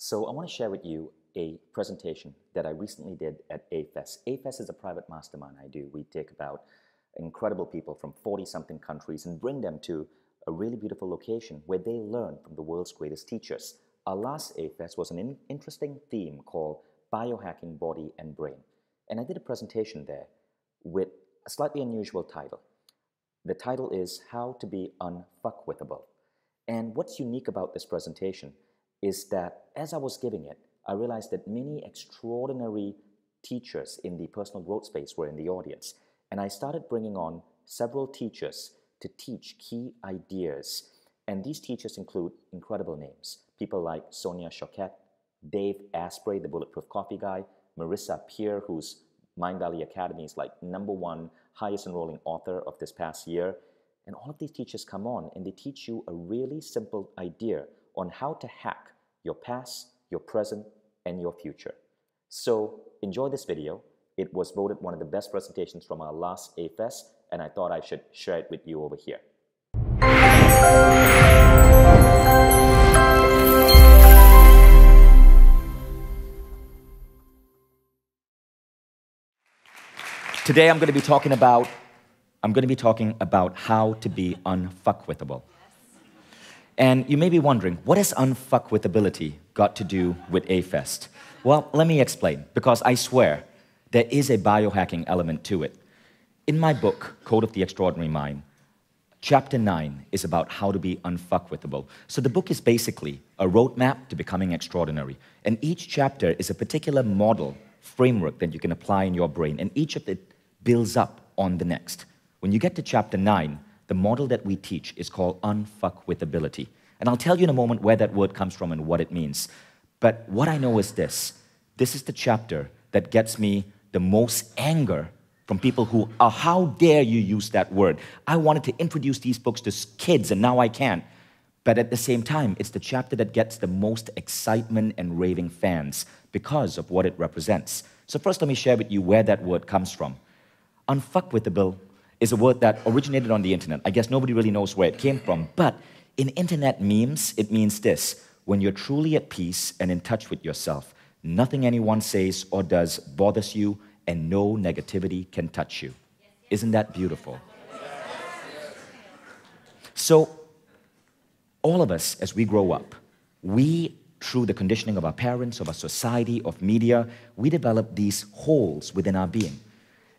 So I want to share with you a presentation that I recently did at AFES. AFES is a private mastermind I do. We take about incredible people from 40-something countries and bring them to a really beautiful location where they learn from the world's greatest teachers. Our last AFES was an interesting theme called Biohacking Body and Brain. And I did a presentation there with a slightly unusual title. The title is How to Be Unfuckwithable. And what's unique about this presentation is that as I was giving it, I realized that many extraordinary teachers in the personal growth space were in the audience. And I started bringing on several teachers to teach key ideas. And these teachers include incredible names. People like Sonia Choquette, Dave Asprey, the Bulletproof Coffee guy, Marissa Peer, who's Mindvalley Academy's #1 highest enrolling author of this past year. And all of these teachers come on and they teach you a really simple idea on how to hack your past, your present, and your future. So enjoy this video. It was voted one of the best presentations from our last AFES, and I thought I should share it with you over here. Today I'm going to be talking about how to be unfuckwithable. And you may be wondering, what has unfuckwithability got to do with AFES? Well, let me explain, because I swear there is a biohacking element to it. In my book, Code of the Extraordinary Mind, Chapter 9 is about how to be unfuckwithable. So the book is basically a roadmap to becoming extraordinary. And each chapter is a particular model, framework that you can apply in your brain. And each of it builds up on the next. When you get to Chapter 9, the model that we teach is called unfuckwithability. And I'll tell you in a moment where that word comes from and what it means. But what I know is this. This is the chapter that gets me the most anger from people who are, how dare you use that word? I wanted to introduce these books to kids and now I can't. But at the same time, it's the chapter that gets the most excitement and raving fans because of what it represents. So first let me share with you where that word comes from. Unfuckwithable is a word that originated on the internet. I guess nobody really knows where it came from. But in internet memes, it means this. When you're truly at peace and in touch with yourself, nothing anyone says or does bothers you, and no negativity can touch you. Isn't that beautiful? So, all of us, as we grow up, we, through the conditioning of our parents, of our society, of media, we develop these holes within our being.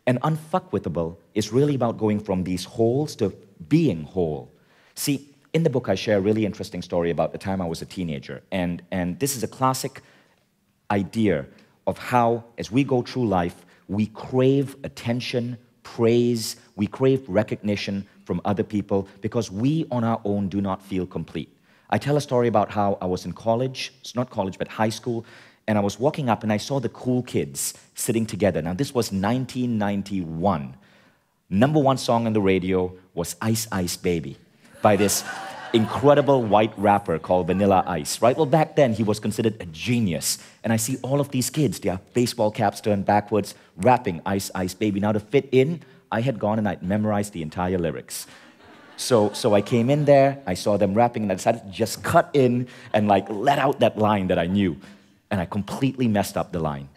And unfuckwithable is really about going from these holes to being whole. See, in the book, I share a really interesting story about the time I was a teenager. And this is a classic idea of how, as we go through life, we crave attention, praise, we crave recognition from other people because we on our own do not feel complete. I tell a story about how I was in college, it's not college, but high school, and I was walking up and I saw the cool kids sitting together. Now, this was 1991. #1 song on the radio was Ice Ice Baby by this incredible white rapper called Vanilla Ice, right? Well, back then, he was considered a genius. And I see all of these kids, their baseball caps turned backwards, rapping Ice Ice Baby. Now, to fit in, I had gone and I'd memorized the entire lyrics. So I came in there, I saw them rapping, and I decided to just cut in and let out that line that I knew. And I completely messed up the line.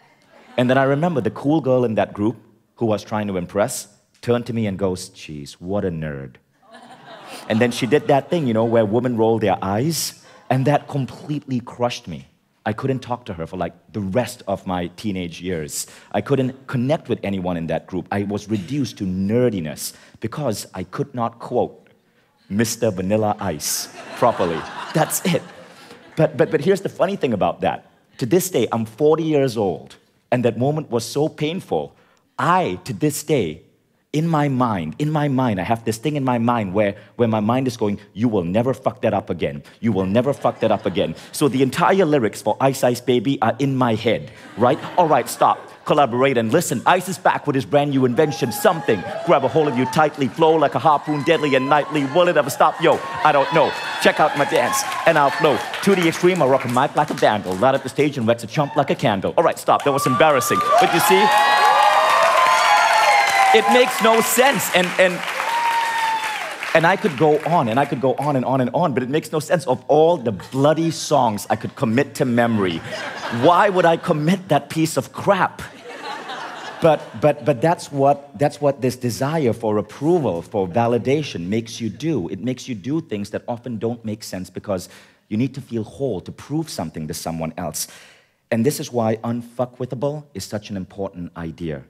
And then I remember the cool girl in that group who was trying to impress turned to me and goes, "Geez, what a nerd." And then she did that thing, where women roll their eyes, and that completely crushed me. I couldn't talk to her for the rest of my teenage years. I couldn't connect with anyone in that group. I was reduced to nerdiness because I could not quote Mr. Vanilla Ice properly. That's it. But here's the funny thing about that. To this day, I'm 40 years old, and that moment was so painful. To this day, in my mind, I have this thing in my mind where my mind is going, you will never fuck that up again. You will never fuck that up again. So the entire lyrics for Ice Ice Baby are in my head, right? All right, stop, collaborate and listen. Ice is back with his brand new invention, something. Grab a hold of you tightly, flow like a harpoon, deadly and nightly. Will it ever stop? Yo, I don't know. Check out my dance, and I'll flow. To the extreme, I rock a mic like a vandal. Light up the stage and wax a chump like a candle. All right, stop, that was embarrassing. But you see, it makes no sense. And And I could go on, and I could go on and on and on, but it makes no sense. Of all the bloody songs I could commit to memory, why would I commit that piece of crap? But that's what this desire for approval, for validation makes you do. It makes you do things that often don't make sense because you need to feel whole to prove something to someone else. And this is why unfuckwithable is such an important idea.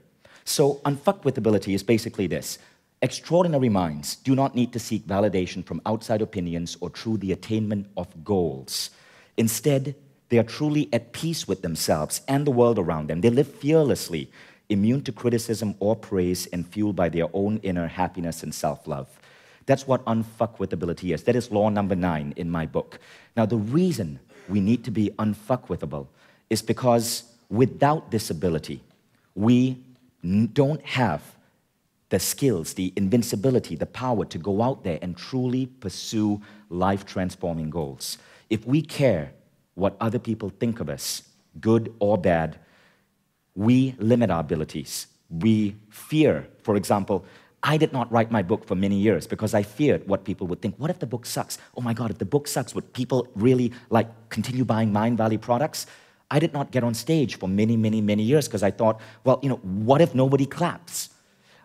So unfuckwithability is basically this. Extraordinary minds do not need to seek validation from outside opinions or through the attainment of goals. Instead, they are truly at peace with themselves and the world around them. They live fearlessly, immune to criticism or praise, and fueled by their own inner happiness and self-love. That's what unfuckwithability is. That is law number 9 in my book. Now, the reason we need to be unfuckwithable is because without this ability, we don't have the skills, the invincibility, the power to go out there and truly pursue life-transforming goals. If we care what other people think of us, good or bad, we limit our abilities. We fear, for example, I did not write my book for many years because I feared what people would think. What if the book sucks? Oh my God, if the book sucks, would people really continue buying Mindvalley products? I did not get on stage for many, many, many years because I thought, well, what if nobody claps?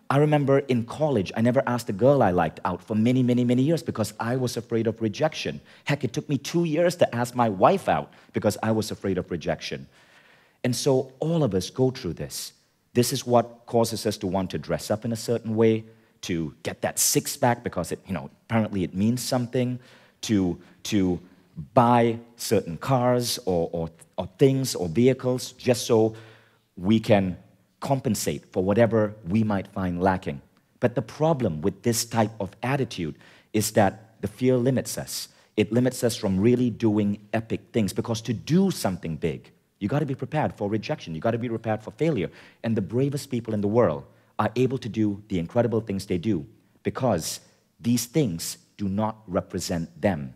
I remember in college, I never asked a girl I liked out for many, many, many years because I was afraid of rejection. Heck, it took me 2 years to ask my wife out because I was afraid of rejection. And so all of us go through this. This is what causes us to want to dress up in a certain way, to get that six-pack because apparently it means something, to buy certain cars or things or vehicles just so we can compensate for whatever we might find lacking. But the problem with this type of attitude is that the fear limits us. It limits us from really doing epic things because to do something big, you got to be prepared for rejection. You got to be prepared for failure. And the bravest people in the world are able to do the incredible things they do because these things do not represent them.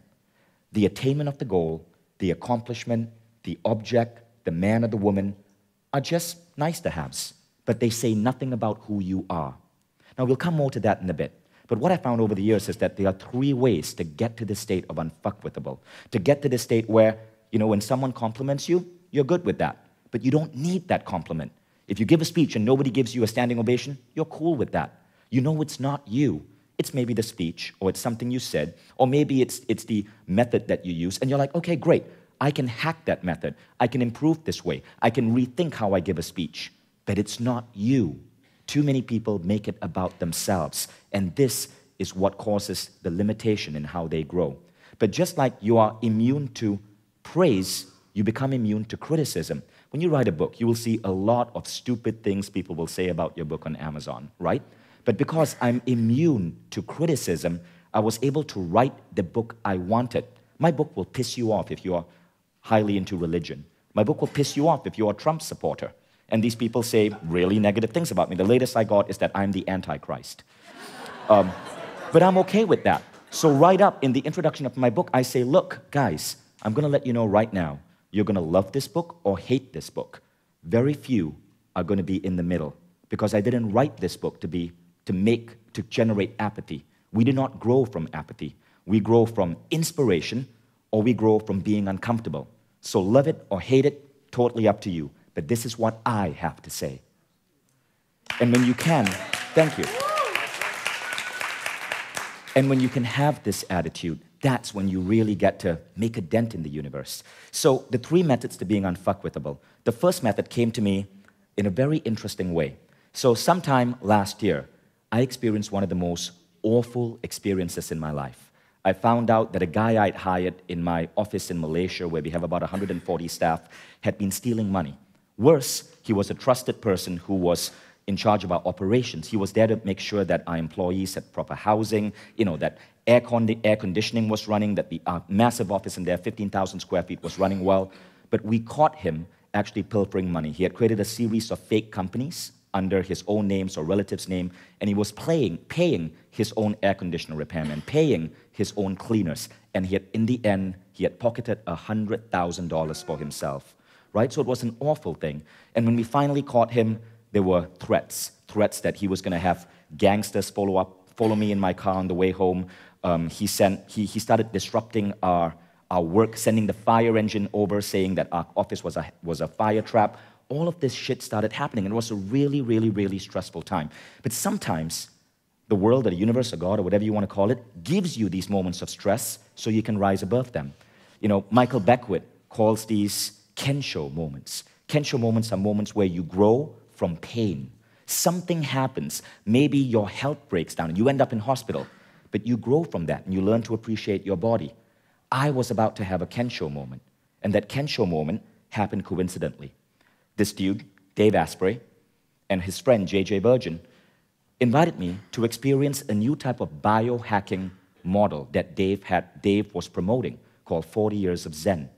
The attainment of the goal, the accomplishment, the object, the man or the woman are just nice to haves, but they say nothing about who you are. Now, we'll come more to that in a bit. But what I found over the years is that there are 3 ways to get to the state of unfuckwithable, to get to the state where, when someone compliments you, you're good with that, but you don't need that compliment. If you give a speech and nobody gives you a standing ovation, you're cool with that. You know it's not you. It's maybe the speech, or it's something you said, or maybe it's the method that you use, and you're like, okay, great. I can hack that method. I can improve this way. I can rethink how I give a speech. But it's not you. Too many people make it about themselves. And this is what causes the limitation in how they grow. But just like you are immune to praise, you become immune to criticism. When you write a book, you will see a lot of stupid things people will say about your book on Amazon, right? But because I'm immune to criticism, I was able to write the book I wanted. My book will piss you off if you are highly into religion. My book will piss you off if you're a Trump supporter. And these people say really negative things about me. The latest I got is that I'm the Antichrist. But I'm okay with that. So right up in the introduction of my book, I say, look, guys, I'm going to let you know right now, you're going to love this book or hate this book. Very few are going to be in the middle because I didn't write this book to generate apathy. We do not grow from apathy. We grow from inspiration or we grow from being uncomfortable. So love it or hate it, totally up to you. But this is what I have to say. And when you can, thank you. And when you can have this attitude, that's when you really get to make a dent in the universe. So the 3 methods to being unfuckwithable. The first method came to me in a very interesting way. So sometime last year, I experienced one of the most awful experiences in my life. I found out that a guy I'd hired in my office in Malaysia, where we have about 140 staff, had been stealing money. Worse, he was a trusted person who was in charge of our operations. He was there to make sure that our employees had proper housing, that air conditioning was running, that the massive office in there, 15,000 square feet, was running well. But we caught him actually pilfering money. He had created a series of fake companies under his own names or relatives' name, and he was paying his own air conditioner repairman, paying his own cleaners, and in the end, he had pocketed $100,000 for himself, right? So it was an awful thing. And when we finally caught him, there were threats that he was going to have gangsters follow up follow me in my car on the way home. He started disrupting our work, sending the fire engine over, saying that our office was a fire trap. All of this shit started happening, and it was a really, really, really stressful time. But sometimes the world or the universe or God or whatever you want to call it gives you these moments of stress so you can rise above them. You know, Michael Beckwith calls these Kensho moments. Kensho moments are moments where you grow from pain. Something happens. Maybe your health breaks down and you end up in hospital, but you grow from that and you learn to appreciate your body. I was about to have a Kensho moment, and that Kensho moment happened coincidentally. This dude, Dave Asprey, and his friend, J.J. Virgin, invited me to experience a new type of biohacking model that Dave was promoting called 40 Years of Zen.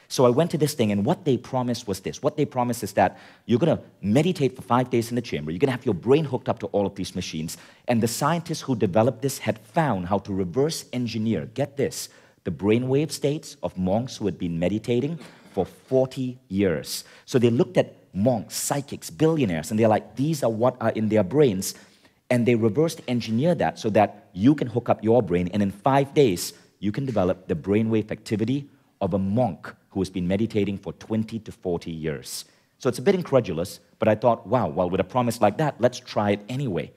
So I went to this thing, and what they promised was this. What they promised is that you're going to meditate for 5 days in the chamber. You're going to have your brain hooked up to all of these machines. And the scientists who developed this had found how to reverse engineer, get this, the brainwave states of monks who had been meditating for 40 years. So they looked at monks, psychics, billionaires, and they're like, these are what are in their brains. And they reversed engineer that so that you can hook up your brain, and in 5 days, you can develop the brainwave activity of a monk who has been meditating for 20 to 40 years. So it's a bit incredulous, but I thought, wow, well, with a promise like that, let's try it anyway.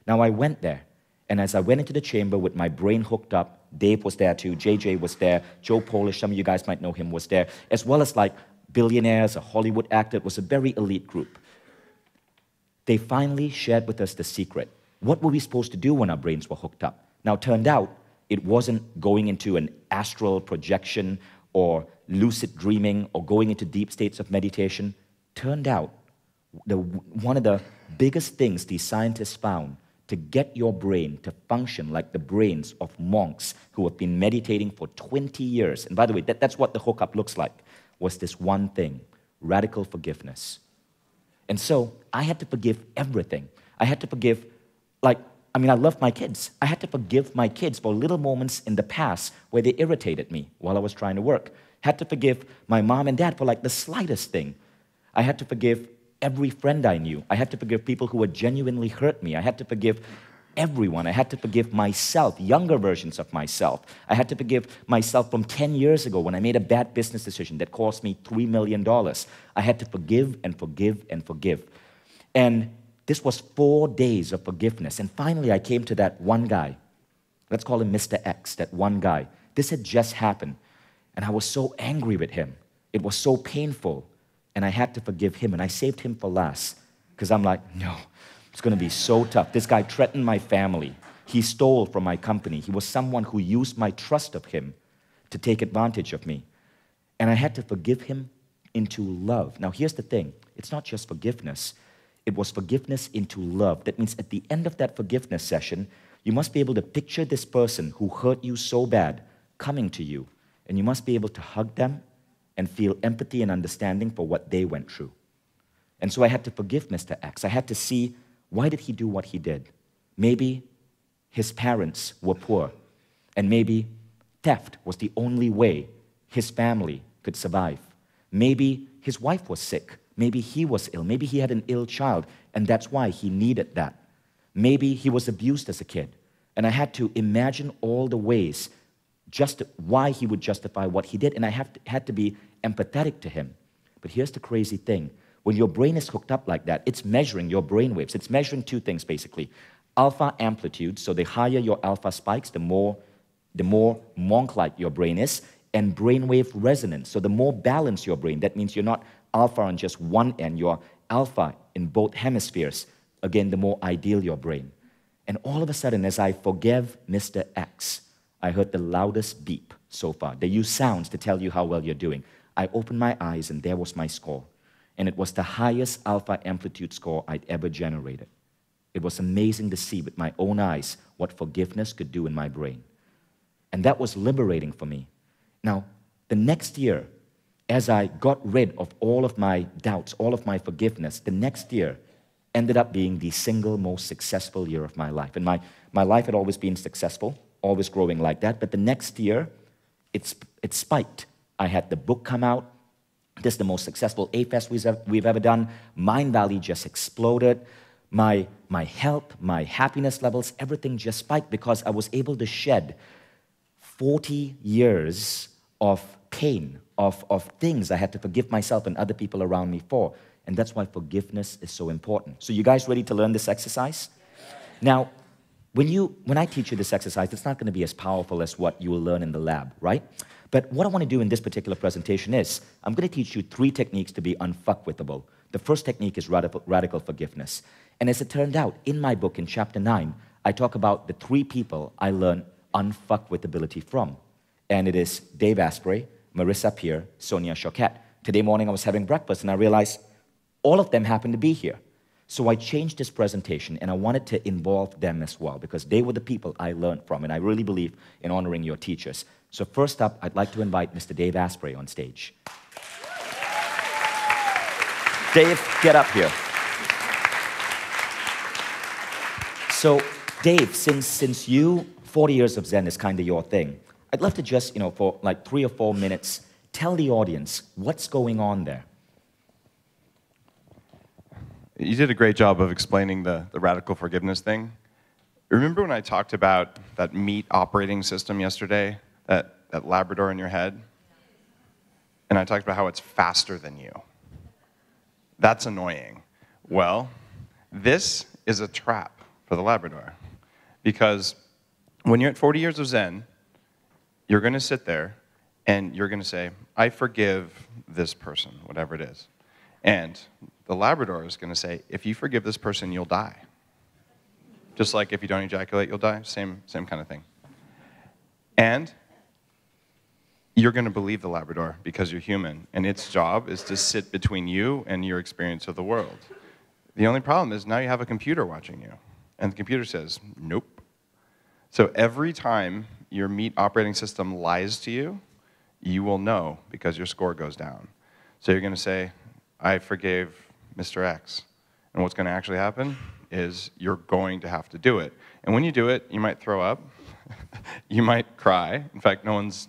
Now I went there, and as I went into the chamber with my brain hooked up, Dave was there too, JJ was there, Joe Polish, some of you guys might know him, was there, as well as like billionaires, a Hollywood actor. It was a very elite group. They finally shared with us the secret. What were we supposed to do when our brains were hooked up? Now, it turned out it wasn't going into an astral projection or lucid dreaming or going into deep states of meditation. Turned out one of the biggest things these scientists found to get your brain to function like the brains of monks who have been meditating for 20 years, and by the way, that's what the hookup looks like, was this one thing: radical forgiveness. And so I had to forgive everything. I had to forgive, I love my kids. I had to forgive my kids for little moments in the past where they irritated me while I was trying to work. Had to forgive my mom and dad for the slightest thing. I had to forgive every friend I knew. I had to forgive people who had genuinely hurt me. I had to forgive everyone. I had to forgive myself, younger versions of myself. I had to forgive myself from 10 years ago when I made a bad business decision that cost me $3 million. I had to forgive and forgive and forgive. And this was 4 days of forgiveness. And finally, I came to that one guy. Let's call him Mr. X, that one guy. This had just happened. And I was so angry with him. It was so painful. And I had to forgive him. And I saved him for last. Because I'm like, no, it's going to be so tough. This guy threatened my family. He stole from my company. He was someone who used my trust of him to take advantage of me. And I had to forgive him into love. Now, here's the thing. It's not just forgiveness. It was forgiveness into love. That means at the end of that forgiveness session, you must be able to picture this person who hurt you so bad coming to you. And you must be able to hug them and feel empathy and understanding for what they went through. And so I had to forgive Mr. X. I had to see, why did he do what he did? Maybe his parents were poor, and maybe theft was the only way his family could survive. Maybe his wife was sick. Maybe he was ill. Maybe he had an ill child, and that's why he needed that. Maybe he was abused as a kid. And I had to imagine all the ways just why he would justify what he did, and I had to be empathetic to him. But here's the crazy thing. When your brain is hooked up like that, it's measuring your brain waves. It's measuring two things, basically. Alpha amplitude, so the higher your alpha spikes, the more monk-like your brain is, and brainwave resonance, so the more balanced your brain. That means you're not alpha on just one end, you're alpha in both hemispheres. Again, the more ideal your brain. And all of a sudden, as I forgave Mr. X, I heard the loudest beep so far. They use sounds to tell you how well you're doing. I opened my eyes, and there was my score. And it was the highest alpha amplitude score I'd ever generated. It was amazing to see with my own eyes what forgiveness could do in my brain. And that was liberating for me. Now, the next year, as I got rid of all of my doubts, all of my forgiveness, the next year ended up being the single most successful year of my life. And my life had always been successful, always growing like that, but the next year, it spiked. I had the book come out. This is the most successful A-Fest we've ever done. Mindvalley just exploded. my health, my happiness levels, everything just spiked because I was able to shed 40 years of pain, of things I had to forgive myself and other people around me for. And that's why forgiveness is so important. So you guys ready to learn this exercise? Now, when I teach you this exercise, it's not going to be as powerful as what you will learn in the lab, right? But what I want to do in this particular presentation is, I'm going to teach you 3 techniques to be unfuckwithable. The first technique is radical forgiveness. And as it turned out, in my book, in chapter 9, I talk about the 3 people I learned unfuckwithability from. And it is Dave Asprey, Marissa Peer, Sonia Choquette. Today morning I was having breakfast and I realized all of them happened to be here. So I changed this presentation and I wanted to involve them as well because they were the people I learned from, and I really believe in honoring your teachers. So first up, I'd like to invite Mr. Dave Asprey on stage. Dave, get up here. So Dave, since you, 40 years of Zen is kind of your thing, I'd love to just, for like 3 or 4 minutes, tell the audience what's going on there. You did a great job of explaining the radical forgiveness thing. Remember when I talked about that meat operating system yesterday, that Labrador in your head? And I talked about how it's faster than you. That's annoying. Well, this is a trap for the Labrador. Because when you're at 40 years of Zen, you're going to sit there and you're going to say, I forgive this person, whatever it is. And the Labrador is going to say, if you forgive this person, you'll die. Just like if you don't ejaculate, you'll die. Same kind of thing. And you're going to believe the Labrador because you're human. And its job is to sit between you and your experience of the world. The only problem is now you have a computer watching you. And the computer says, nope. So every time your meat operating system lies to you, you will know because your score goes down. So you're going to say, I forgave Mr. X. And what's going to actually happen is you're going to have to do it. And when you do it, you might throw up. You might cry. In fact, no one's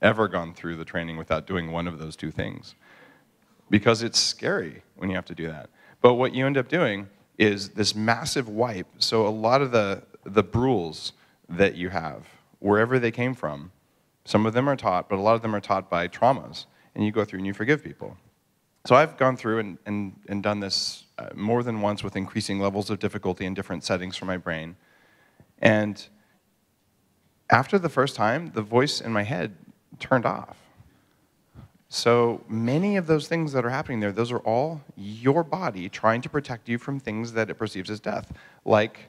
ever gone through the training without doing one of those 2 things. Because it's scary when you have to do that. But what you end up doing is this massive wipe. So a lot of the rules that you have, wherever they came from, some of them are taught, but a lot of them are taught by traumas. And you go through and you forgive people. So I've gone through and done this more than once with increasing levels of difficulty in different settings for my brain. And after the first time, the voice in my head turned off. So many of those things that are happening there, those are all your body trying to protect you from things that it perceives as death, like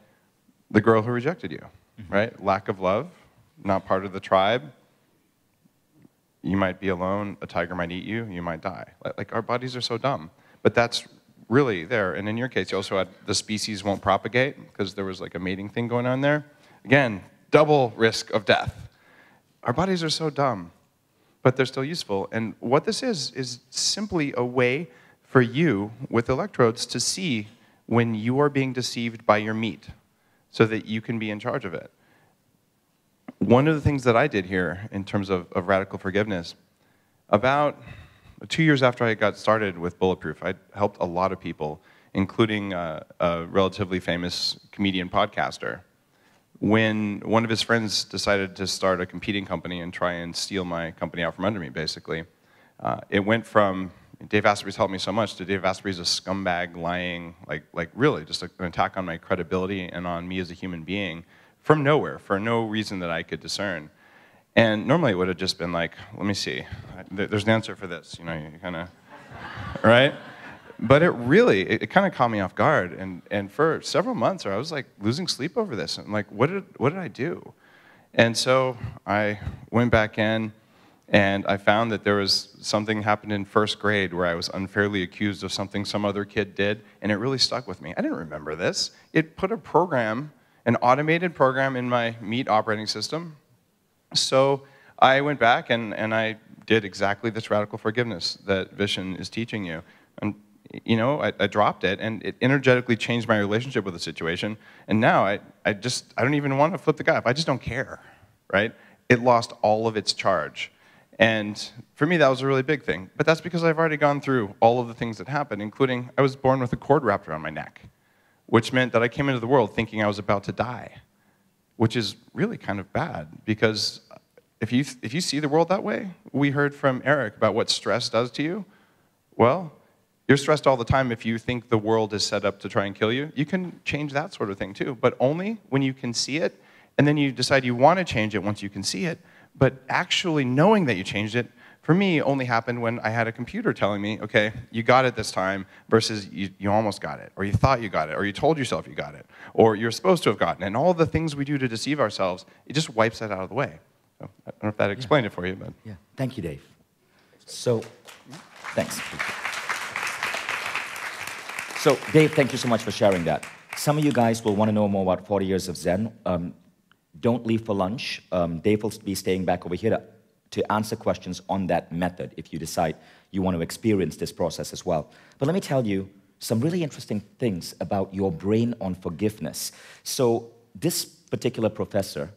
the girl who rejected you, right? Lack of love, not part of the tribe. You might be alone, a tiger might eat you, you might die. Like, our bodies are so dumb. But that's really there. And in your case, you also had the species won't propagate because there was like a mating thing going on there. Again, double risk of death. Our bodies are so dumb, but they're still useful. And what this is simply a way for you with electrodes to see when you are being deceived by your meat so that you can be in charge of it. One of the things that I did here in terms of radical forgiveness, about 2 years after I got started with Bulletproof, I helped a lot of people, including a relatively famous comedian podcaster. When one of his friends decided to start a competing company and try and steal my company out from under me, basically, it went from Dave Asprey's helped me so much to Dave Asprey's a scumbag, lying, like really just an attack on my credibility and on me as a human being, from nowhere, for no reason that I could discern. And normally it would have just been like, let me see, there's an answer for this, you kind of, right? But it kind of caught me off guard. And for several months, I was like losing sleep over this. I'm like, what did I do? And so I went back in and I found that there was something happened in first grade where I was unfairly accused of something some other kid did, and it really stuck with me. I didn't remember this. It put a program, an automated program in my meat operating system. So I went back and I did exactly this radical forgiveness that Vishen is teaching you. And I dropped it, and it energetically changed my relationship with the situation. And now I don't even want to flip the guy up. I just don't care, right? It lost all of its charge. And for me, that was a really big thing. But that's because I've already gone through all of the things that happened, including I was born with a cord wrapped around my neck. which meant that I came into the world thinking I was about to die, which is really kind of bad, because if you see the world that way, we heard from Eric about what stress does to you. Well, you're stressed all the time if you think the world is set up to try and kill you. You can change that sort of thing too, but only when you can see it, and then you decide you want to change it once you can see it. But actually knowing that you changed it, for me, only happened when I had a computer telling me, okay, you got it this time, versus you almost got it, or you thought you got it, or you told yourself you got it, or you're supposed to have gotten it. And all the things we do to deceive ourselves, it just wipes that out of the way. So I don't know if that explained it for you, but. Yeah, thank you, Dave. So, thanks. So, Dave, thank you so much for sharing that. Some of you guys will want to know more about 40 years of Zen. Don't leave for lunch. Dave will be staying back over here to answer questions on that method if you decide you want to experience this process as well. But let me tell you some really interesting things about your brain on forgiveness. So this particular professor,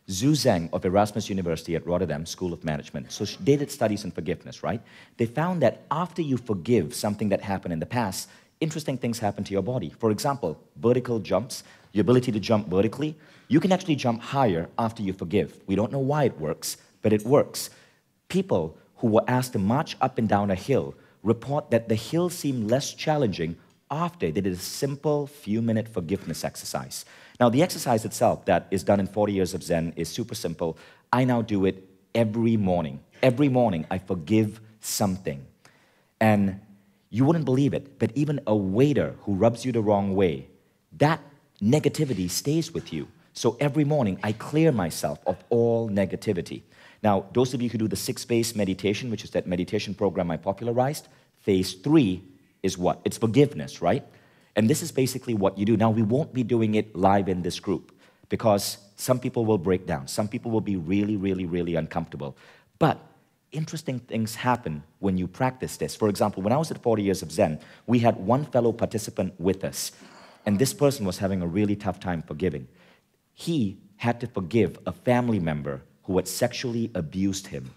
Zhu Zheng of Erasmus University at Rotterdam School of Management, so they did studies on forgiveness, right? They found that after you forgive something that happened in the past, interesting things happen to your body. For example, vertical jumps, the ability to jump vertically. You can actually jump higher after you forgive. We don't know why it works, but it works. People who were asked to march up and down a hill report that the hill seemed less challenging after they did a simple few-minute forgiveness exercise. Now, the exercise itself that is done in 40 years of Zen is super simple. I now do it every morning. Every morning, I forgive something. And you wouldn't believe it, but even a waiter who rubs you the wrong way, that negativity stays with you. So every morning, I clear myself of all negativity. Now, those of you who do the 6-phase meditation, which is that meditation program I popularized, phase 3 is what? It's forgiveness, right? And this is basically what you do. Now, we won't be doing it live in this group because some people will break down. Some people will be really, really, really uncomfortable. But interesting things happen when you practice this. For example, when I was at 40 years of Zen, we had one fellow participant with us, and this person was having a really tough time forgiving. He had to forgive a family member who had sexually abused him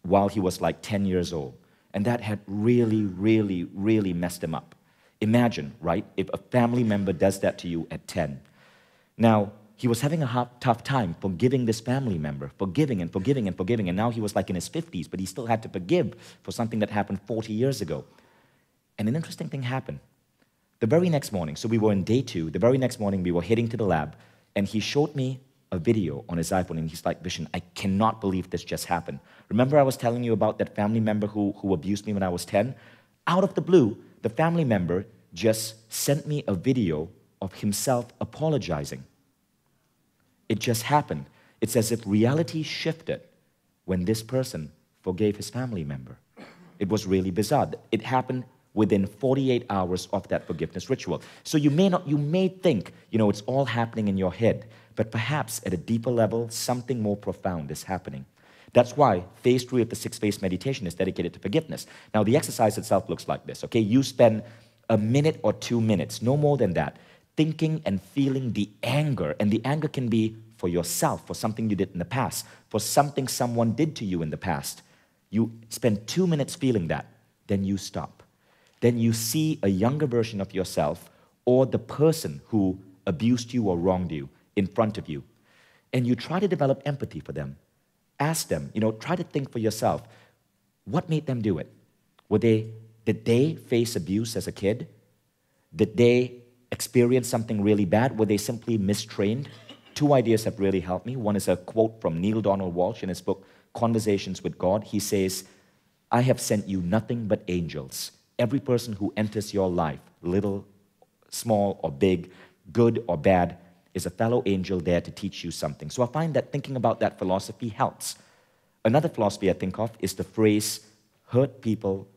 while he was like 10 years old. And that had really, really, really messed him up. Imagine, right, if a family member does that to you at 10. Now, he was having a tough time forgiving this family member, forgiving and forgiving and forgiving, and now he was like in his 50s, but he still had to forgive for something that happened 40 years ago. And an interesting thing happened. The very next morning, so we were in day 2, the very next morning we were heading to the lab, and he showed me a video on his iPhone, and he's like, Vishen, I cannot believe this just happened. Remember I was telling you about that family member who abused me when I was 10? Out of the blue, the family member just sent me a video of himself apologizing. It just happened. It's as if reality shifted when this person forgave his family member. It was really bizarre. It happened within 48 hours of that forgiveness ritual. So you may think, it's all happening in your head, but perhaps at a deeper level, something more profound is happening. That's why phase 3 of the 6-phase meditation is dedicated to forgiveness. Now, the exercise itself looks like this, okay? You spend a minute or 2 minutes, no more than that, thinking and feeling the anger. And the anger can be for yourself, for something you did in the past, for something someone did to you in the past. You spend 2 minutes feeling that, then you stop. Then you see a younger version of yourself or the person who abused you or wronged you in front of you. And you try to develop empathy for them. Ask them, try to think for yourself, what made them do it? Did they face abuse as a kid? Did they experience something really bad? Were they simply mistrained? 2 ideas have really helped me. One is a quote from Neil Donald Walsh in his book, Conversations with God. He says, I have sent you nothing but angels. Every person who enters your life, little, small, or big, good or bad, is a fellow angel there to teach you something. So I find that thinking about that philosophy helps. Another philosophy I think of is the phrase, hurt people,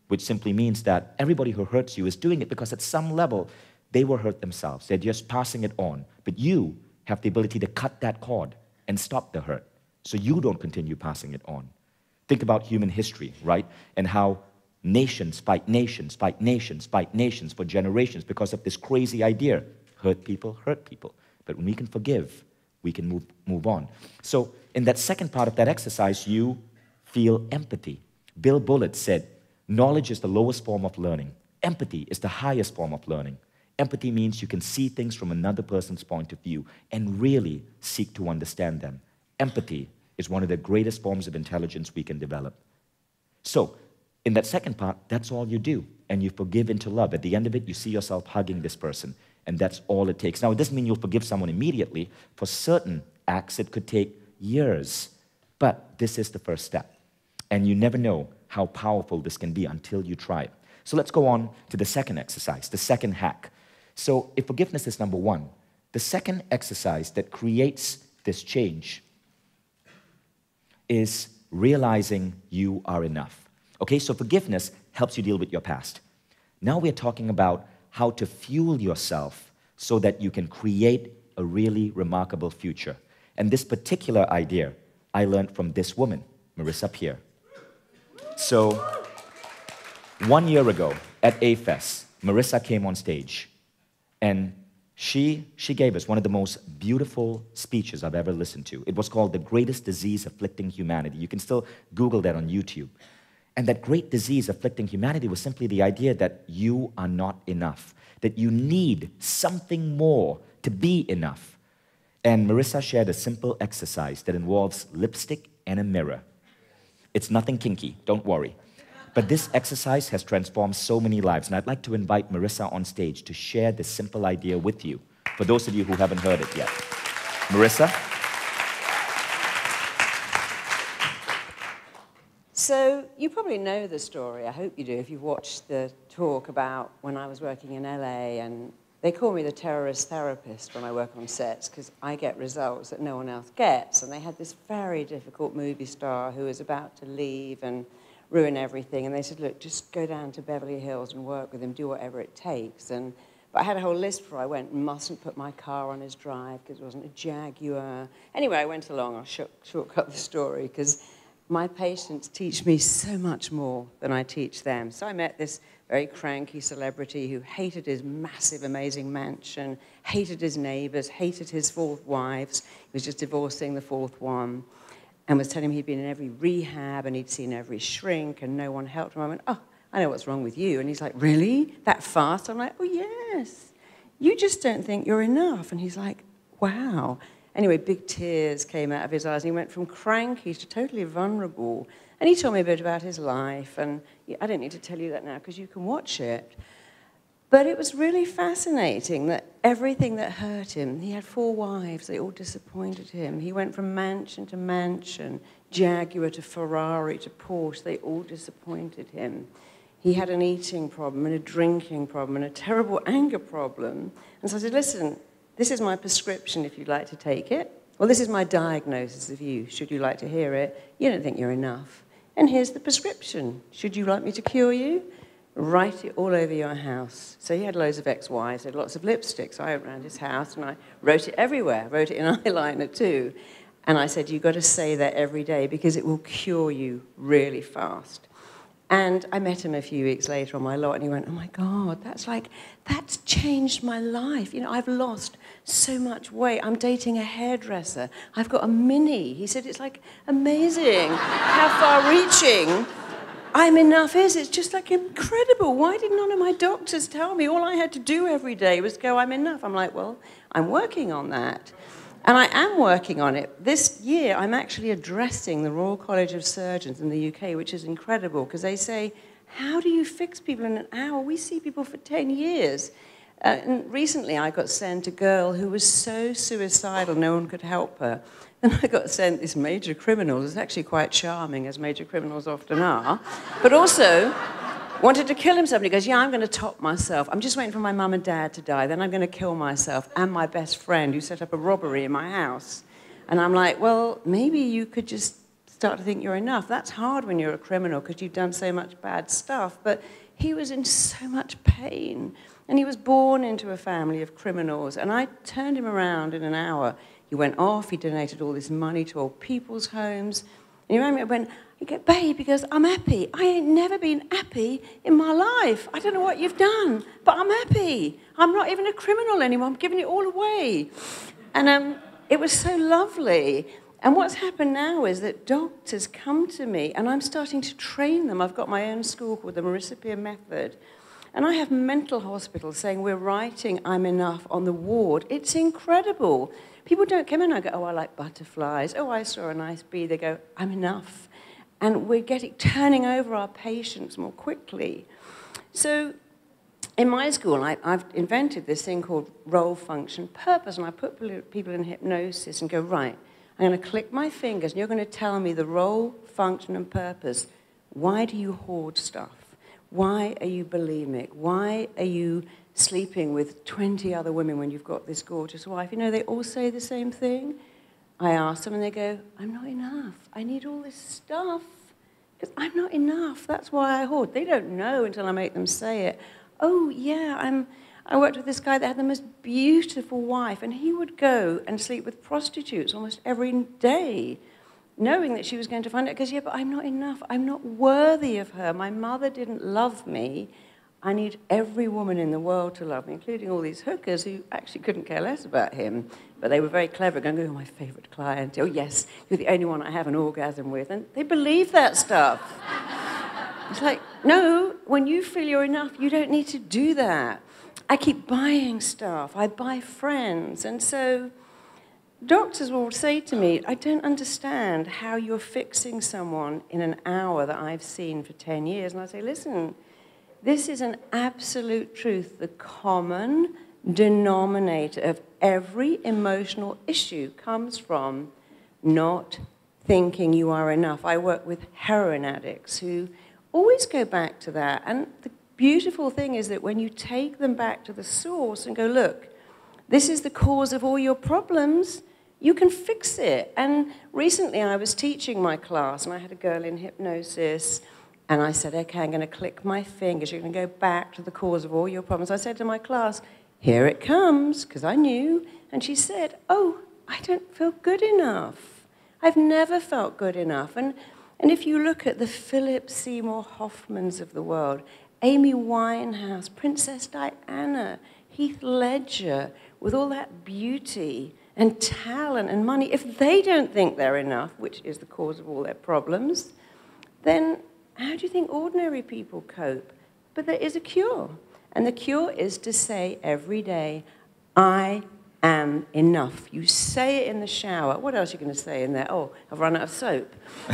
which simply means that everybody who hurts you is doing it because at some level, they were hurt themselves. They're just passing it on. But you have the ability to cut that cord and stop the hurt so you don't continue passing it on. Think about human history, right? And how nations fight nations, fight nations, fight nations for generations because of this crazy idea, hurt people. But when we can forgive, we can move on. So in that second part of that exercise, you feel empathy. Bill Bullitt said, knowledge is the lowest form of learning. Empathy is the highest form of learning. Empathy means you can see things from another person's point of view and really seek to understand them. Empathy is one of the greatest forms of intelligence we can develop. So, in that second part, that's all you do. And you forgive into love. At the end of it, you see yourself hugging this person. And that's all it takes. Now, it doesn't mean you'll forgive someone immediately. For certain acts, it could take years. But this is the first step. And you never know how powerful this can be until you try it. So let's go on to the second exercise, the second hack. So if forgiveness is number one, the second exercise that creates this change is realizing you are enough. Okay, so forgiveness helps you deal with your past. Now we're talking about how to fuel yourself so that you can create a really remarkable future. And this particular idea I learned from this woman, Marissa Peer. So 1 year ago at A-Fest, Marissa came on stage and she gave us one of the most beautiful speeches I've ever listened to. It was called The Greatest Disease Afflicting Humanity. You can still Google that on YouTube. And that great disease afflicting humanity was simply the idea that you are not enough, that you need something more to be enough. And Marissa shared a simple exercise that involves lipstick and a mirror. It's nothing kinky, don't worry. But this exercise has transformed so many lives, and I'd like to invite Marissa on stage to share this simple idea with you, for those of you who haven't heard it yet. Marissa? So you probably know the story, I hope you do, if you've watched the talk about when I was working in LA, and they call me the terrorist therapist when I work on sets because I get results that no one else gets. And they had this very difficult movie star who was about to leave and ruin everything. And they said, look, just go down to Beverly Hills and work with him, do whatever it takes. But I had a whole list before I went, mustn't put my car on his drive because it wasn't a Jaguar. Anyway, I went along, I'll shortcut the story, because my patients teach me so much more than I teach them. So I met this very cranky celebrity who hated his massive, amazing mansion, hated his neighbors, hated his 4 wives. He was just divorcing the 4th one, and was telling me he'd been in every rehab and he'd seen every shrink and no one helped him. I went, oh, I know what's wrong with you. And he's like, really? That fast? I'm like, oh, yes. You just don't think you're enough. And he's like, wow. Anyway, big tears came out of his eyes, and he went from cranky to totally vulnerable. And he told me a bit about his life, and I don't need to tell you that now because you can watch it. But it was really fascinating that everything that hurt him, he had 4 wives, they all disappointed him. He went from mansion to mansion, Jaguar to Ferrari to Porsche, they all disappointed him. He had an eating problem and a drinking problem and a terrible anger problem. And so I said, listen, this is my prescription if you'd like to take it. Well, this is my diagnosis of you, should you like to hear it. You don't think you're enough. And here's the prescription. Should you like me to cure you? Write it all over your house. So he had loads of ex-wives, he had lots of lipsticks. I went around his house and I wrote it everywhere, wrote it in eyeliner too. And I said, you've got to say that every day because it will cure you really fast. And I met him a few weeks later on my lot, and he went, oh my God, that's changed my life. You know, I've lost so much weight. I'm dating a hairdresser. I've got a mini. He said, it's like amazing how far-reaching I'm enough is. It's just like incredible. Why did none of my doctors tell me? All I had to do every day was go, I'm enough. I'm like, well, I'm working on that. And I am working on it. This year, I'm actually addressing the Royal College of Surgeons in the UK, which is incredible, because they say, how do you fix people in an hour? We see people for 10 years. And recently, I got sent a girl who was so suicidal, no one could help her. And I got sent this major criminal, who's actually quite charming, as major criminals often are, but also wanted to kill himself. And he goes, yeah, I'm going to top myself. I'm just waiting for my mum and dad to die. Then I'm going to kill myself and my best friend who set up a robbery in my house. And I'm like, well, maybe you could just start to think you're enough. That's hard when you're a criminal because you've done so much bad stuff. But he was in so much pain. And he was born into a family of criminals. And I turned him around in an hour. He went off. He donated all this money to old people's homes. And he rang me and went, he goes, babe, because I'm happy. I ain't never been happy in my life. I don't know what you've done, but I'm happy. I'm not even a criminal anymore. I'm giving it all away. And it was so lovely. And what's happened now is that doctors come to me, and I'm starting to train them. I've got my own school called the Marissa Peer Method. And I have mental hospitals saying we're writing I'm enough on the ward. It's incredible. People don't come in and go, oh, I like butterflies. Oh, I saw a nice bee. They go, I'm enough. And we're turning over our patients more quickly. So in my school, I've invented this thing called role, function, purpose. And I put people in hypnosis and go, right, I'm going to click my fingers, and you're going to tell me the role, function, and purpose. Why do you hoard stuff? Why are you bulimic? Why are you sleeping with 20 other women when you've got this gorgeous wife? You know, they all say the same thing. I ask them, and they go, I'm not enough. I need all this stuff because I'm not enough. That's why I hoard. They don't know until I make them say it. Oh, yeah, I worked with this guy that had the most beautiful wife, and he would go and sleep with prostitutes almost every day, knowing that she was going to find out, because, yeah, but I'm not enough. I'm not worthy of her. My mother didn't love me. I need every woman in the world to love me, including all these hookers who actually couldn't care less about him. But they were very clever, going, oh, my favorite client. Oh, yes, you're the only one I have an orgasm with. And they believe that stuff. It's like, no, when you feel you're enough, you don't need to do that. I keep buying stuff. I buy friends. And so doctors will say to me, I don't understand how you're fixing someone in an hour that I've seen for 10 years. And I say, listen, this is an absolute truth. The common denominator of every emotional issue comes from not thinking you are enough. I work with heroin addicts who always go back to that. And the beautiful thing is that when you take them back to the source and go, look, this is the cause of all your problems, you can fix it. And recently I was teaching my class, and I had a girl in hypnosis, and I said, okay, I'm going to click my fingers. You're going to go back to the cause of all your problems. I said to my class, here it comes, because I knew. And she said, oh, I don't feel good enough. I've never felt good enough. And if you look at the Philip Seymour Hoffmans of the world, Amy Winehouse, Princess Diana, Heath Ledger, with all that beauty and talent and money, if they don't think they're enough, which is the cause of all their problems, then how do you think ordinary people cope? But there is a cure. And the cure is to say every day, I am enough. You say it in the shower. What else are you going to say in there? Oh, I've run out of soap.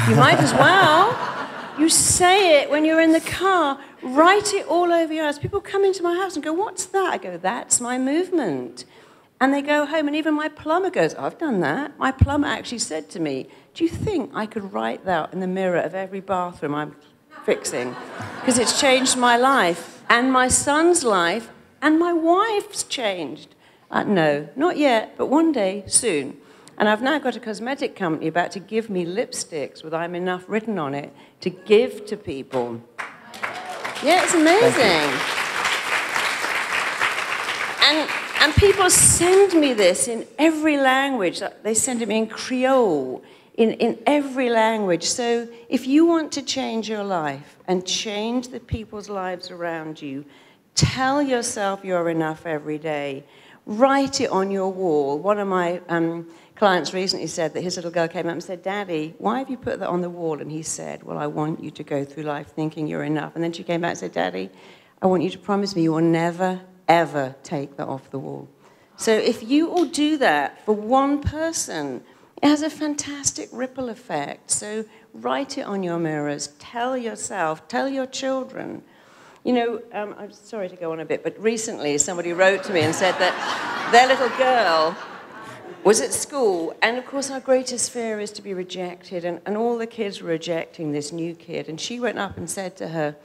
You might as well. You say it when you're in the car. Write it all over your house. People come into my house and go, what's that? I go, that's my movement. And they go home, and even my plumber goes, I've done that. My plumber actually said to me, do you think I could write that in the mirror of every bathroom I'm fixing? Because it's changed my life, and my son's life, and my wife's changed. No, not yet, but one day, soon. And I've now got a cosmetic company about to give me lipsticks with I'm enough written on it to give to people. Yeah, it's amazing. And people send me this in every language. They send it me in Creole, in every language. So if you want to change your life and change the people's lives around you, tell yourself you're enough every day. Write it on your wall. One of my clients recently said that his little girl came up and said, Daddy, why have you put that on the wall? And he said, well, I want you to go through life thinking you're enough. And then she came back and said, Daddy, I want you to promise me you will never, ever take that off the wall. So if you all do that for one person, it has a fantastic ripple effect. So write it on your mirrors. Tell yourself, tell your children. You know, I'm sorry to go on a bit, but recently somebody wrote to me and said that their little girl was at school, and of course our greatest fear is to be rejected, and all the kids were rejecting this new kid, and she went up and said to her,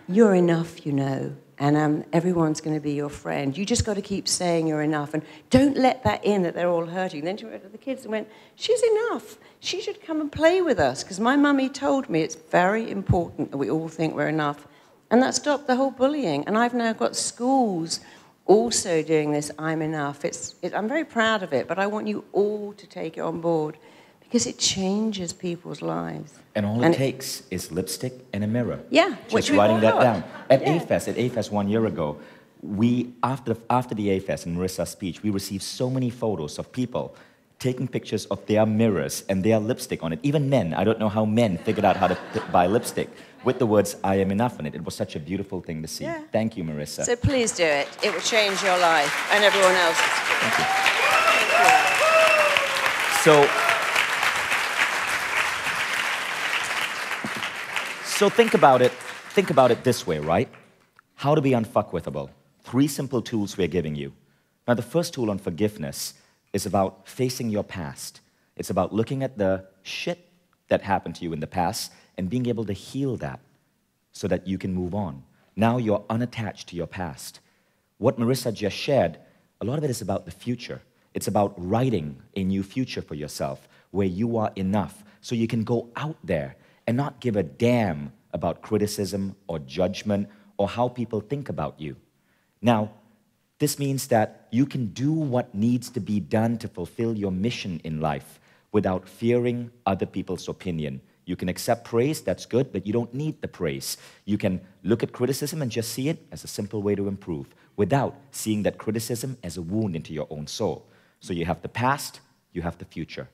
you're enough, you know, and everyone's going to be your friend. You just got to keep saying you're enough, and don't let that in that they're all hurting. Then she went to the kids and went, she's enough. She should come and play with us, because my mummy told me it's very important that we all think we're enough. And that stopped the whole bullying. And I've now got schools also doing this I'm enough. I'm very proud of it, but I want you all to take it on board because it changes people's lives. And all it takes is lipstick and a mirror. Yeah. Just writing that down. At A-Fest 1 year ago, after the A-Fest and Marissa's speech, we received so many photos of people taking pictures of their mirrors and their lipstick on it. Even men, I don't know how men figured out how to buy lipstick. with the words, I am enough in it. It was such a beautiful thing to see. Yeah. Thank you, Marissa. So please do it. It will change your life and everyone else's. Thank you. So think about it. Think about it this way, right? How to be unfuckwithable. 3 simple tools we're giving you. Now, the first tool on forgiveness is about facing your past. It's about looking at the shit that happened to you in the past and being able to heal that so that you can move on. Now you're unattached to your past. What Marissa just shared, a lot of it is about the future. It's about writing a new future for yourself where you are enough so you can go out there and not give a damn about criticism or judgment or how people think about you. Now, this means that you can do what needs to be done to fulfill your mission in life without fearing other people's opinion. You can accept praise, that's good, but you don't need the praise. You can look at criticism and just see it as a simple way to improve without seeing that criticism as a wound into your own soul. So you have the past, you have the future.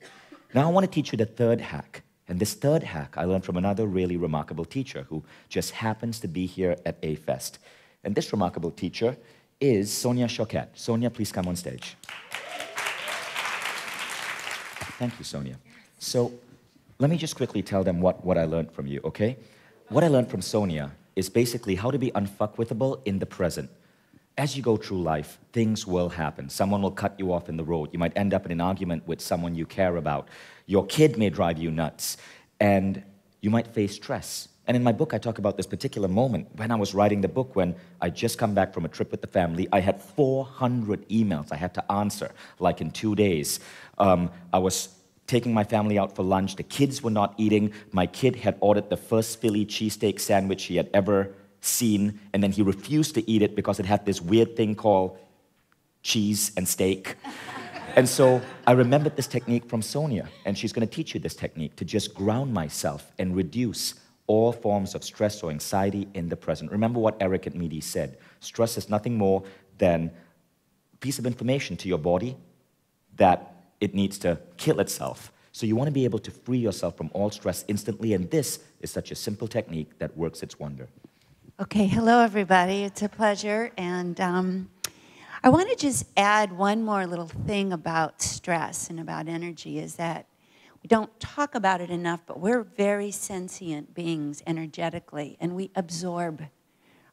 Now I want to teach you the third hack. And this third hack I learned from another really remarkable teacher who just happens to be here at A-Fest. And this remarkable teacher is Sonia Choquette. Sonia, please come on stage. Thank you, Sonia. So let me just quickly tell them what I learned from you, okay? What I learned from Sonia is basically how to be unfuckwithable in the present. As you go through life, things will happen. Someone will cut you off in the road. You might end up in an argument with someone you care about. Your kid may drive you nuts, and you might face stress. And in my book, I talk about this particular moment when I was writing the book, when I just come back from a trip with the family. I had 400 emails I had to answer, like in 2 days. I was taking my family out for lunch. The kids were not eating. My kid had ordered the first Philly cheesesteak sandwich he had ever seen, and then he refused to eat it because it had this weird thing called cheese and steak. And so I remembered this technique from Sonia, and she's going to teach you this technique to just ground myself and reduce all forms of stress or anxiety in the present. Remember what Eric and Meade said. Stress is nothing more than a piece of information to your body that it needs to kill itself. So you want to be able to free yourself from all stress instantly, and this is such a simple technique that works its wonder. Okay, hello everybody. It's a pleasure, and I want to just add one more little thing about stress and about energy, is that we don't talk about it enough, but we're very sentient beings energetically, and we absorb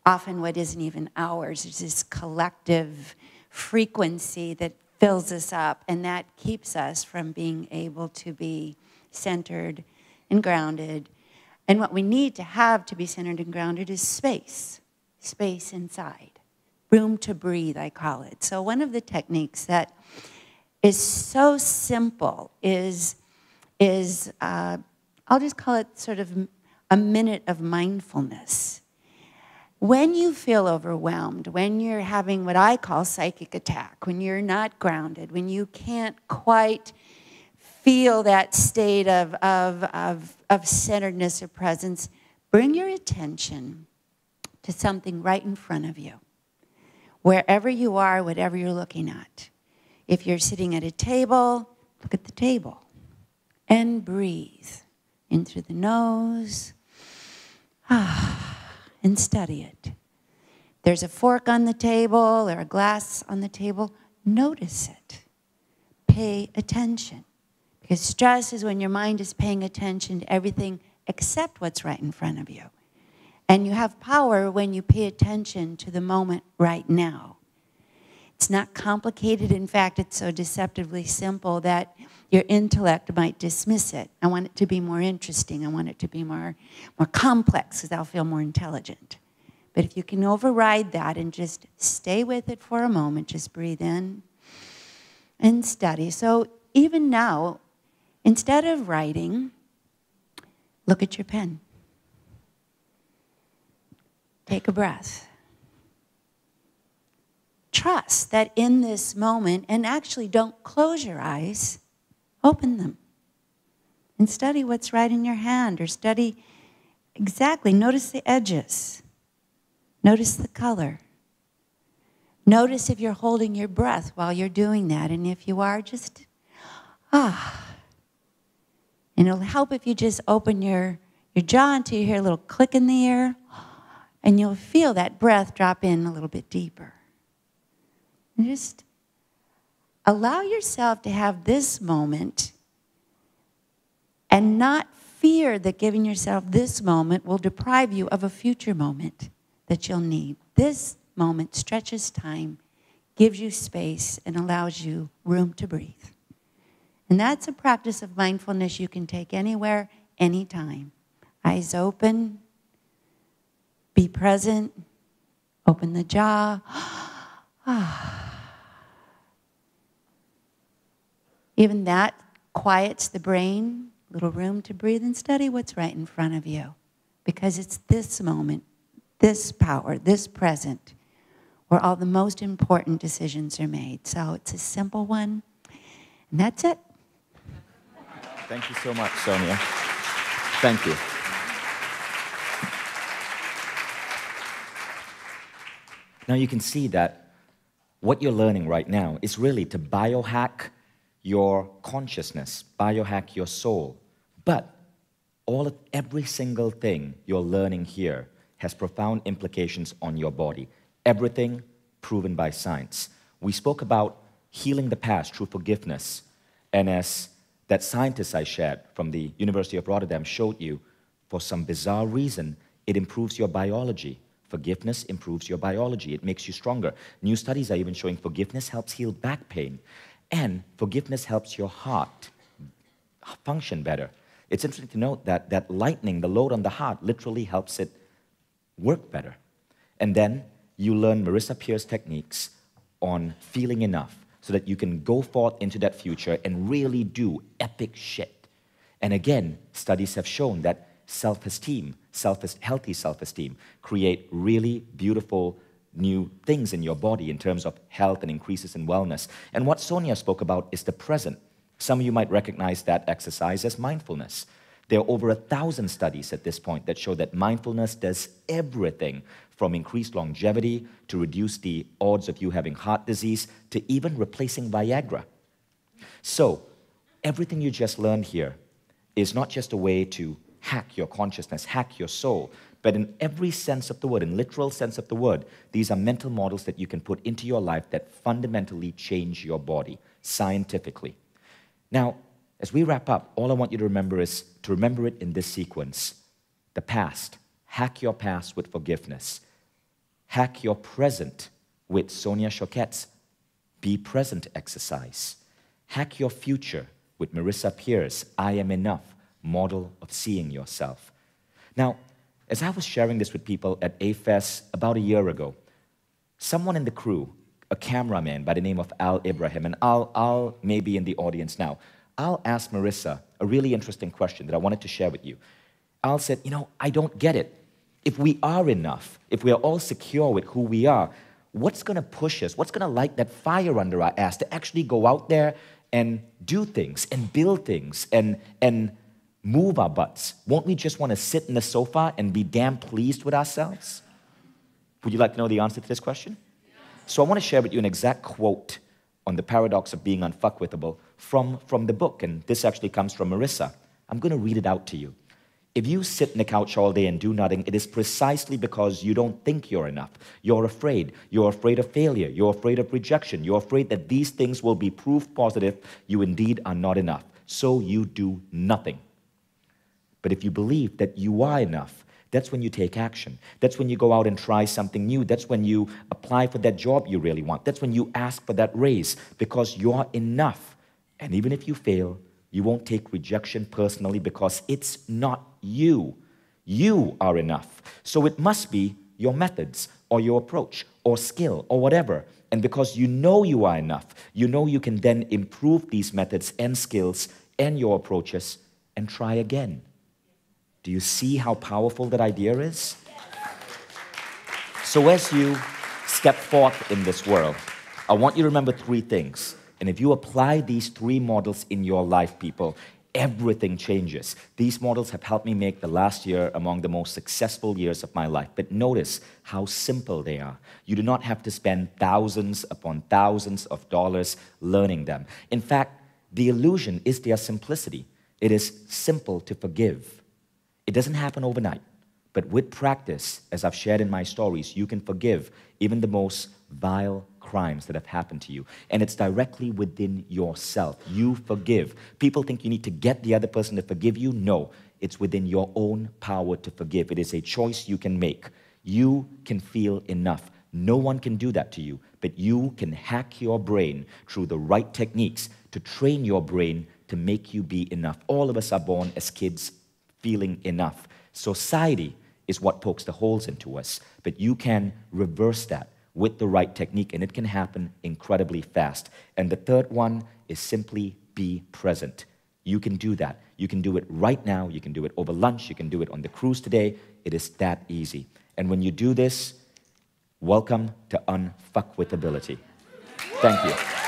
often what isn't even ours. It's this collective frequency that fills us up, and that keeps us from being able to be centered and grounded. And what we need to have to be centered and grounded is space inside, room to breathe, I call it. So one of the techniques that is so simple is I'll just call it sort of a minute of mindfulness. When you feel overwhelmed, when you're having what I call psychic attack, when you're not grounded, when you can't quite feel that state of centeredness or presence, bring your attention to something right in front of you. Wherever you are, whatever you're looking at. If you're sitting at a table, look at the table and breathe in through the nose and study it. There's a fork on the table or a glass on the table, notice it. Pay attention. Because stress is when your mind is paying attention to everything except what's right in front of you. And you have power when you pay attention to the moment right now. It's not complicated. In fact, it's so deceptively simple that your intellect might dismiss it. I want it to be more interesting. I want it to be more complex because I'll feel more intelligent. But if you can override that and just stay with it for a moment, just breathe in and study. So even now, instead of writing, look at your pen. Take a breath. Trust that in this moment, and actually don't close your eyes, open them. And study what's right in your hand, or study exactly, notice the edges. Notice the color. Notice if you're holding your breath while you're doing that, and if you are, just And it'll help if you just open your your jaw until you hear a little click in the air, and you'll feel that breath drop in a little bit deeper. And just allow yourself to have this moment and not fear that giving yourself this moment will deprive you of a future moment that you'll need. This moment stretches time, gives you space, and allows you room to breathe. And that's a practice of mindfulness you can take anywhere, anytime. Eyes open, be present, open the jaw. Even that quiets the brain, little room to breathe and study what's right in front of you. Because it's this moment, this power, this present, where all the most important decisions are made. So it's a simple one, and that's it. Thank you so much, Sonia. Thank you. Now you can see that what you're learning right now is really to biohack your consciousness, biohack your soul. But every single thing you're learning here has profound implications on your body. Everything proven by science. We spoke about healing the past through forgiveness. And as that scientist I shared from the University of Rotterdam showed you, for some bizarre reason, it improves your biology. Forgiveness improves your biology. It makes you stronger. New studies are even showing forgiveness helps heal back pain. And forgiveness helps your heart function better. It's interesting to note that that lightening the load on the heart literally helps it work better. And then you learn Marissa Peer's techniques on feeling enough so that you can go forth into that future and really do epic shit. And again, studies have shown that self-esteem, healthy self-esteem, create really beautiful new things in your body in terms of health and increases in wellness. And what Sonia spoke about is the present. Some of you might recognize that exercise as mindfulness. There are over 1,000 studies at this point that show that mindfulness does everything from increased longevity to reduce the odds of you having heart disease to even replacing Viagra. So everything you just learned here is not just a way to hack your consciousness, hack your soul, but in every sense of the word, in literal sense of the word, these are mental models that you can put into your life that fundamentally change your body scientifically. Now, as we wrap up, all I want you to remember is to remember it in this sequence. The past. Hack your past with forgiveness. Hack your present with Sonia Choquette's Be Present exercise. Hack your future with Marissa Peer's I Am Enough model of seeing yourself. Now, as I was sharing this with people at AFES about a year ago, someone in the crew, a cameraman by the name of Al Ibrahim, and Al may be in the audience now. Al asked Marissa a really interesting question that I wanted to share with you. Al said, I don't get it. If we are enough, if we are all secure with who we are, what's going to push us? What's going to light that fire under our ass to actually go out there and do things and build things and move our butts? Won't we just want to sit in the sofa and be damn pleased with ourselves? Would you like to know the answer to this question? So I want to share with you an exact quote on the paradox of being unfuckwithable from the book, and this actually comes from Marissa. I'm going to read it out to you. If you sit on the couch all day and do nothing, it is precisely because you don't think you're enough. You're afraid. You're afraid of failure. You're afraid of rejection. You're afraid that these things will be proof positive you indeed are not enough. So you do nothing. But if you believe that you are enough, that's when you take action. That's when you go out and try something new. That's when you apply for that job you really want. That's when you ask for that raise because you're enough. And even if you fail, you won't take rejection personally because it's not you. You are enough. So it must be your methods or your approach or skill or whatever. And because you know you are enough, you know you can then improve these methods and skills and your approaches and try again. Do you see how powerful that idea is? So as you step forth in this world, I want you to remember 3 things. And if you apply these 3 models in your life, people, everything changes. These models have helped me make the last year among the most successful years of my life. But notice how simple they are. You do not have to spend thousands upon thousands of dollars learning them. In fact, the illusion is their simplicity. It is simple to forgive. It doesn't happen overnight. But with practice, as I've shared in my stories, you can forgive even the most vile crimes that have happened to you. And it's directly within yourself. You forgive. People think you need to get the other person to forgive you. No, it's within your own power to forgive. It is a choice you can make. You can feel enough. No one can do that to you, but you can hack your brain through the right techniques to train your brain to make you be enough. All of us are born as kids feeling enough. Society is what pokes the holes into us, but you can reverse that with the right technique, and it can happen incredibly fast. And the third one is simply be present. You can do that. You can do it right now. You can do it over lunch. You can do it on the cruise today. It is that easy. And when you do this, welcome to unfuckwithability. Thank you.